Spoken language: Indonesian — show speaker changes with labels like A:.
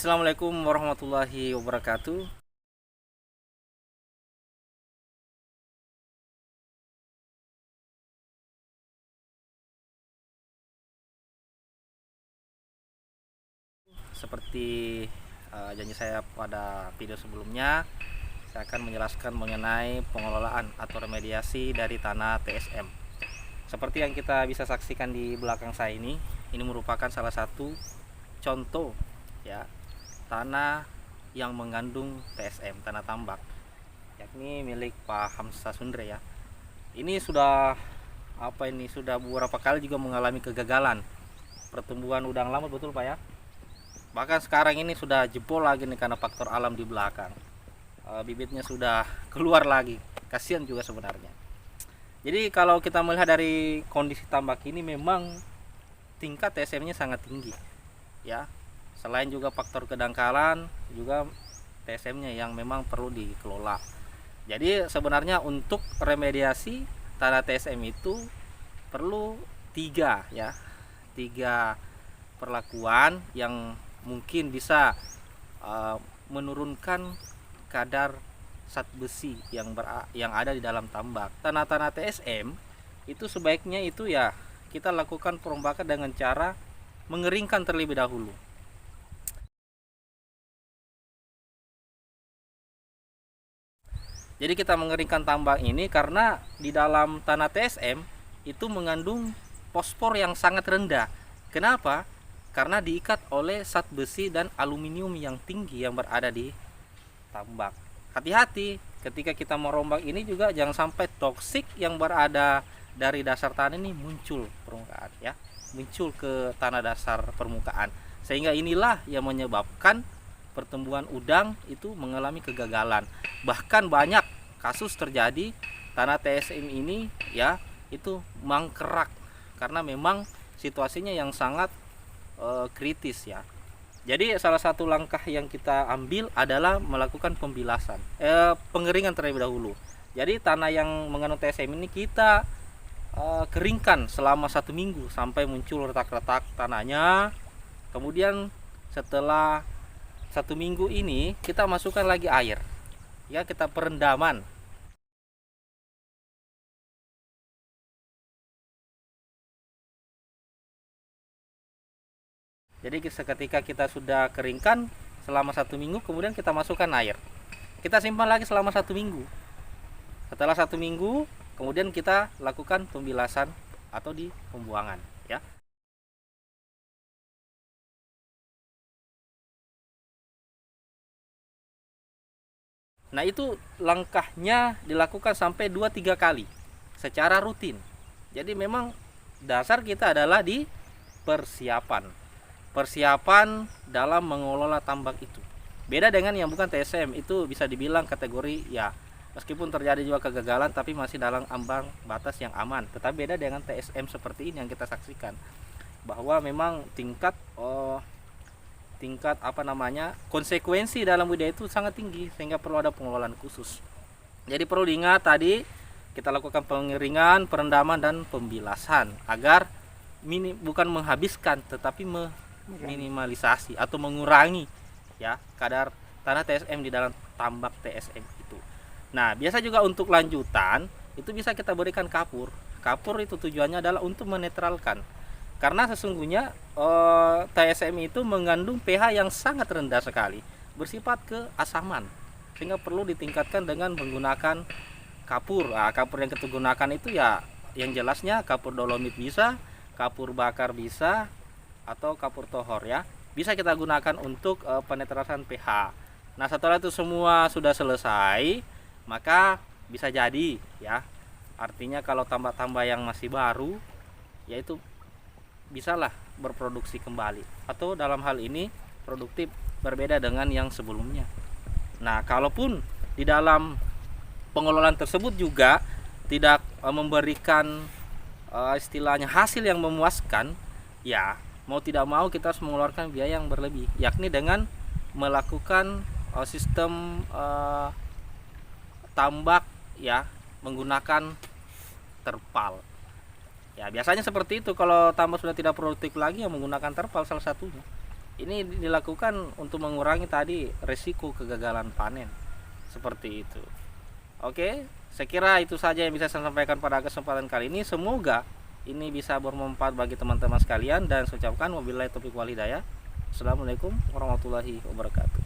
A: Assalamualaikum warahmatullahi wabarakatuh. Seperti janji saya pada video sebelumnya, saya akan menjelaskan mengenai pengelolaan atau remediasi dari tanah TSM. Seperti yang kita bisa saksikan di belakang saya ini merupakan salah satu contoh ya tanah yang mengandung TSM, tanah tambak, yakni milik Pak Hamsa Sundre ya. Ini sudah beberapa kali juga mengalami kegagalan pertumbuhan udang lamut, betul Pak ya. Bahkan sekarang ini sudah jebol lagi nih karena faktor alam di belakang. Bibitnya sudah keluar lagi, kasihan juga sebenarnya. Jadi kalau kita melihat dari kondisi tambak ini memang tingkat TSM-nya sangat tinggi ya. Selain juga faktor kedangkalan, juga TSM-nya yang memang perlu dikelola. Jadi sebenarnya untuk remediasi tanah TSM itu perlu tiga perlakuan yang mungkin bisa menurunkan kadar zat besi yang ada di dalam tambak. Tanah-tanah TSM itu sebaiknya itu ya kita lakukan perombakan dengan cara mengeringkan terlebih dahulu. Jadi kita mengeringkan tambak ini karena di dalam tanah TSM itu mengandung fosfor yang sangat rendah. Kenapa? Karena diikat oleh zat besi dan aluminium yang tinggi yang berada di tambak. Hati-hati ketika kita merombak ini juga, jangan sampai toksik yang berada dari dasar tanah ini muncul permukaan ya, muncul ke tanah dasar permukaan, sehingga inilah yang menyebabkan pertumbuhan udang itu mengalami kegagalan. Bahkan banyak kasus terjadi tanah TSM ini ya itu mangkrak karena memang situasinya yang sangat kritis ya. Jadi salah satu langkah yang kita ambil adalah melakukan pengeringan terlebih dahulu. Jadi tanah yang mengandung TSM ini kita keringkan selama 1 minggu sampai muncul retak-retak tanahnya. Kemudian setelah 1 minggu ini kita masukkan lagi air ya, kita perendaman. Jadi seketika kita sudah keringkan selama 1 minggu, kemudian kita masukkan air, kita simpan lagi selama 1 minggu. Setelah 1 minggu kemudian kita lakukan pembilasan atau di pembuangan ya. Nah itu langkahnya dilakukan sampai 2-3 kali secara rutin. Jadi memang dasar kita adalah di persiapan dalam mengelola tambak itu. Beda dengan yang bukan TSM, itu bisa dibilang kategori ya meskipun terjadi juga kegagalan tapi masih dalam ambang batas yang aman. Tetapi beda dengan TSM seperti ini yang kita saksikan, bahwa memang tingkat konsekuensi dalam budidaya itu sangat tinggi sehingga perlu ada pengelolaan khusus. Jadi perlu diingat tadi kita lakukan pengeringan, perendaman dan pembilasan agar bukan menghabiskan tetapi minimalisasi atau mengurangi ya kadar tanah TSM di dalam tambak TSM itu. Nah, biasa juga untuk lanjutan itu bisa kita berikan kapur. Kapur itu tujuannya adalah untuk menetralkan. Karena sesungguhnya TSM itu mengandung pH yang sangat rendah sekali, bersifat keasaman. Sehingga perlu ditingkatkan dengan menggunakan kapur. Nah, kapur yang kita gunakan itu ya yang jelasnya kapur dolomit bisa, kapur bakar bisa, atau kapur tohor ya, bisa kita gunakan untuk penetrasan pH. Nah setelah itu semua sudah selesai, maka bisa jadi ya, artinya kalau tambak-tambak yang masih baru yaitu bisalah berproduksi kembali, atau dalam hal ini produktif berbeda dengan yang sebelumnya. Nah kalaupun di dalam pengelolaan tersebut juga tidak memberikan istilahnya hasil yang memuaskan ya, mau tidak mau kita harus mengeluarkan biaya yang berlebih, yakni dengan melakukan sistem tambak ya menggunakan terpal. Ya biasanya seperti itu, kalau tambak sudah tidak produktif lagi ya menggunakan terpal salah satunya. Ini dilakukan untuk mengurangi tadi resiko kegagalan panen seperti itu. Oke, saya kira itu saja yang bisa saya sampaikan pada kesempatan kali ini. Semoga ini bisa bermanfaat bagi teman-teman sekalian, dan saya ucapkan wabillahi taufiq wal hidayah. Assalamualaikum warahmatullahi wabarakatuh.